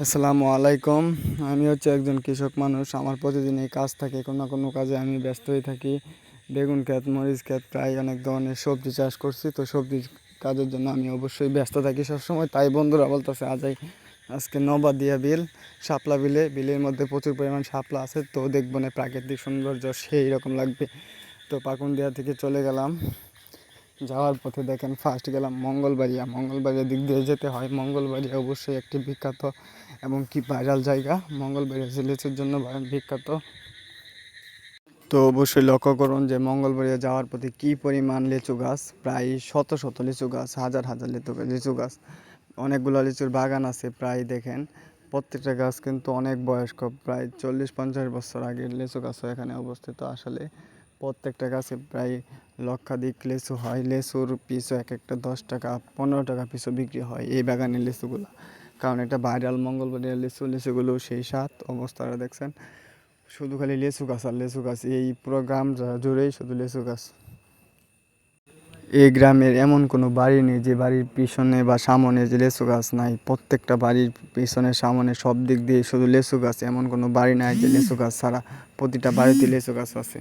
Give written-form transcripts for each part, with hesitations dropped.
আসসালামু আলাইকুম। আমি একজন কৃষক মানুষ। আমার প্রতিদিন এই কাজ থাকে, কোনো না কোনো কাজে আমি ব্যস্ত হয়ে থাকি। বেগুন ক্ষেত, মরিচ ক্ষেত, প্রায় অনেক ধরনের সবজি চাষ করছি। তো সবজির কাজের জন্য আমি অবশ্যই ব্যস্ত থাকি সবসময়। তাই বন্ধুরা বলতেছে আজকে নবাদিয়া বিল, শাপলা বিলের মধ্যে প্রচুর পরিমাণ শাপলা আছে। তো দেখবো না প্রাকৃতিক সৌন্দর্য সেই রকম লাগবে। তো পাকুন্দিয়া থেকে চলে গেলাম। যাওয়ার পথে দেখেন ফার্স্ট গেলাম মঙ্গলবাড়িয়া দিক দিয়ে যেতে হয়। মঙ্গলবাড়িয়া অবশ্যই একটি বিখ্যাত এবং কি ভাইরাল জায়গা। মঙ্গলবাড়িয়া লিচুর জন্য বিখ্যাত। তো অবশ্যই লক্ষ্য করুন যে মঙ্গলবাড়িয়া যাওয়ার পথে কী পরিমাণ লিচু গাছ, প্রায় শত শত লিচু গাছ, হাজার হাজার লিচু গাছ, অনেকগুলো লিচুর বাগান আছে। প্রায় দেখেন প্রত্যেকটা গাছ কিন্তু অনেক বয়স্ক, প্রায় 40-50 বছর আগের লিচু গাছও এখানে অবস্থিত। আসলে প্রত্যেকটা গাছে প্রায় লক্ষাধিক লিচু হয়। লিচুর পিছু এক একটা 10 টাকা 15 টাকা পিছু বিক্রি হয় এই বাগানের লিচুগুলো, কারণ এটা ভাইরাল মঙ্গলবাড়িয়ার লিচুগুলো সেই স্বাদ অবস্থাটা দেখছেন। শুধু খালি লিচু গাছ আর লিচু গাছ, এই পুরো গ্রাম জুড়েই শুধু লিচু গাছ। এই গ্রামের এমন কোনো বাড়ি নেই যে বাড়ির পিছনে বা সামনে যে লিচু গাছ নাই। প্রত্যেকটা বাড়ির পিছনে সামনে সব দিক দিয়ে শুধু লিচু গাছ, এমন কোনো বাড়ি নাই যে লিচু গাছ ছাড়া। প্রতিটা বাড়িতে লিচু গাছ আছে।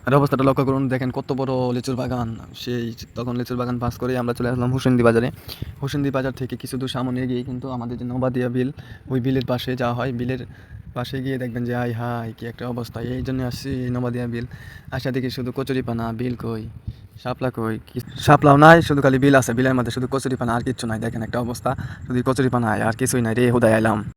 আর অবস্থাটা লক্ষ্য করুন, দেখেন কত বড় লিচুর বাগান। সেই তখন লিচুর বাগান পাস করে আমরা চলে আসলাম হুসেন্দি বাজারে। হুসেন্দি বাজার থেকে কিছু দূর সামনে এগিয়ে কিন্তু আমাদের যে নবাদিয়া বিল, ওই বিলের পাশে যাওয়া হয়। বিলের পাশে গিয়ে দেখবেন যে হাই কি একটা অবস্থা। এই জন্য আসছি নবাদিয়া বিল। আসা দেখি শুধু কচুরিপানা, বিল কই, শাপলা কই, শাপলাও নাই, শুধু খালি বিল আছে। বিলের মধ্যে শুধু কচুরিপানা আর কিচ্ছু নাই। দেখেন একটা অবস্থা, শুধু কচুরিপানা আর কিছুই নাই রে, হুদায় আইলাম।